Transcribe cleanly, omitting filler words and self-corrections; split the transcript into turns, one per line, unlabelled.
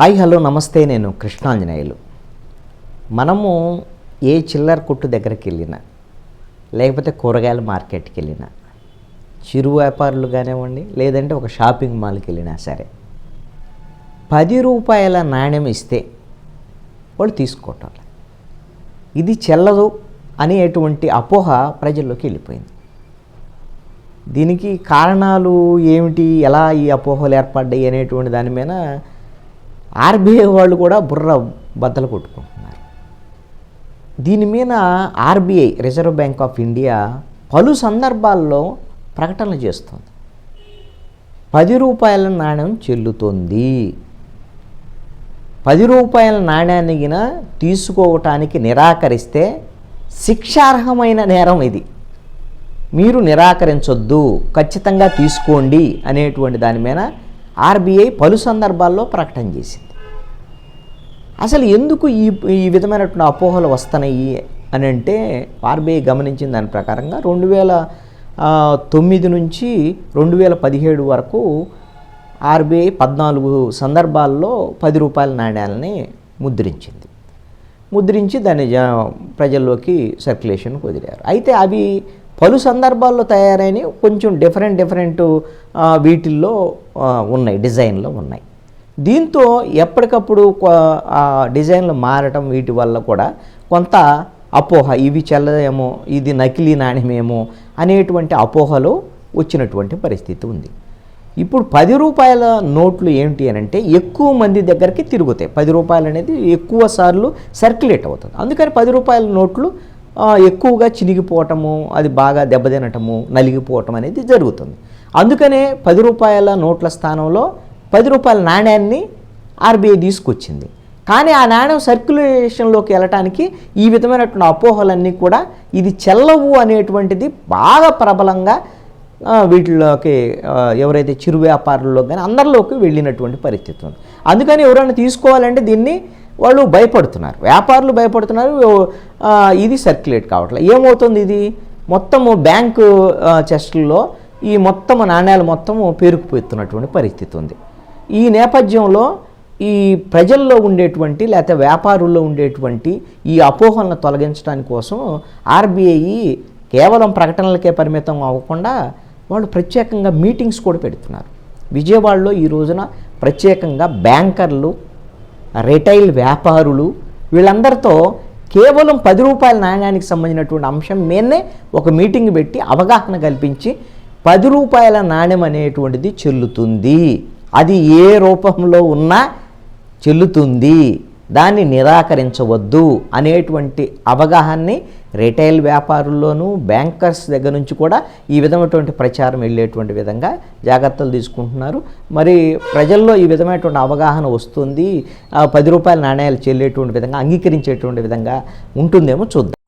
Hi hello నమస్తే, నేను కృష్ణాంజనేయులు. మనము ఏ చిల్లర కొట్టు దగ్గరికి వెళ్ళినా, లేకపోతే కూరగాయల మార్కెట్కి వెళ్ళినా, చిరు వ్యాపారులు కానివ్వండి, లేదంటే ఒక షాపింగ్ మాల్కి వెళ్ళినా సరే, 10 రూపాయల నాణ్యం ఇస్తే వాళ్ళు తీసుకోవటం. ఇది చెల్లదు అనేటువంటి అపోహ ప్రజల్లోకి వెళ్ళిపోయింది. దీనికి కారణాలు ఏమిటి, ఎలా ఈ అపోహలు ఏర్పడ్డాయి అనేటువంటి దాని మీద ఆర్బీఐ వాళ్ళు కూడా బుర్ర బద్దలు కొట్టుకుంటున్నారు. దీని మీద RBI, reserve bank of India, పలు సందర్భాల్లో ప్రకటనలు చేస్తుంది. 10 రూపాయల నాణ్యం చెల్లుతుంది. 10 రూపాయల నాణ్యాన్ని గిన తీసుకోవటానికి నిరాకరిస్తే శిక్షార్హమైన నేరం ఇది. మీరు నిరాకరించొద్దు, ఖచ్చితంగా తీసుకోండి అనేటువంటి దాని మీద ఆర్బీఐ పలు సందర్భాల్లో ప్రకటన చేసింది. అసలు ఎందుకు ఈ విధమైనటువంటి అపోహలు వస్తున్నాయి అని అంటే, ఆర్బీఐ గమనించిన దాని ప్రకారంగా 2009 నుంచి 2017 వరకు ఆర్బీఐ 14 సందర్భాల్లో 10 రూపాయల నాణ్యాలని ముద్రించి దాన్ని ప్రజల్లోకి సర్క్యులేషన్ వదిలారు. అయితే అవి పలు సందర్భాల్లో తయారైన కొంచెం డిఫరెంట్ వీటిల్లో ఉన్నాయి, డిజైన్లో ఉన్నాయి. దీంతో ఎప్పటికప్పుడు ఆ డిజైన్లు మారటం, వీటి వల్ల కూడా కొంత అపోహ, ఇవి చెల్లదేమో, ఇది నకిలీ నాణ్యమేమో అనేటువంటి అపోహలు వచ్చినటువంటి పరిస్థితి ఉంది. ఇప్పుడు 10 రూపాయల నోట్లు ఏంటి అని అంటే, ఎక్కువ మంది దగ్గరికి తిరుగుతాయి. 10 రూపాయలు అనేది ఎక్కువ సార్లు సర్క్యులేట్ అవుతుంది. అందుకని 10 రూపాయల నోట్లు ఎక్కువగా చినిగిపోవటము, అది బాగా దెబ్బతినటము, నలిగిపోవటం అనేది జరుగుతుంది. అందుకనే 10 రూపాయల నోట్ల స్థానంలో 10 రూపాయల నాణ్యాన్ని ఆర్బీఐ తీసుకొచ్చింది. కానీ ఆ నాణ్యం సర్క్యులేషన్లోకి వెళ్ళటానికి ఈ విధమైనటువంటి అపోహలన్నీ కూడా ఇది చెల్లవు అనేటువంటిది బాగా ప్రబలంగా వీటిలోకి ఎవరైతే చిరు వ్యాపారుల్లో కానీ అందరిలోకి వెళ్ళినటువంటి పరిస్థితి ఉంది. అందుకని ఎవరైనా తీసుకోవాలంటే దీన్ని వాళ్ళు భయపడుతున్నారు, వ్యాపారులు భయపడుతున్నారు. ఇది సర్క్యులేట్ కావట్లేదు. ఏమవుతుంది, ఇది మొత్తము బ్యాంకు చెస్ట్లో ఈ మొత్తము నాణ్యాలు మొత్తము పేరుకుపోతున్నటువంటి పరిస్థితి ఉంది. ఈ నేపథ్యంలో ఈ ప్రజల్లో ఉండేటువంటి, లేకపోతే వ్యాపారుల్లో ఉండేటువంటి ఈ అపోహలను తొలగించడానికి కోసం ఆర్బీఐ కేవలం ప్రకటనలకే పరిమితం అవ్వకుండా వాళ్ళు ప్రత్యేకంగా మీటింగ్స్ కూడా పెడుతున్నారు. విజయవాడలో ఈ రోజున ప్రత్యేకంగా బ్యాంకర్లు, రిటైల్ వ్యాపారులు, వీళ్ళందరితో కేవలం 10 రూపాయల నాణ్యానికి సంబంధించినటువంటి అంశం మీదనే ఒక మీటింగ్ పెట్టి అవగాహన కల్పించి 10 రూపాయల నాణ్యం అనేటువంటిది చెల్లుతుంది, అది ఏ రూపంలో ఉన్నా చెల్లుతుంది, దాన్ని నిరాకరించవద్దు అనేటువంటి అవగాహనని రిటైల్ వ్యాపారుల్లోనూ, బ్యాంకర్స్ దగ్గర నుంచి కూడా ఈ విధమైనటువంటి ప్రచారం వెళ్ళేటువంటి విధంగా జాగ్రత్తలు తీసుకుంటున్నారు. మరి ప్రజల్లో ఈ విధమైనటువంటి అవగాహన వస్తుంది, 10 రూపాయల నాణ్యాలు చెల్లేటువంటి విధంగా, అంగీకరించేటువంటి విధంగా ఉంటుందేమో చూద్దాం.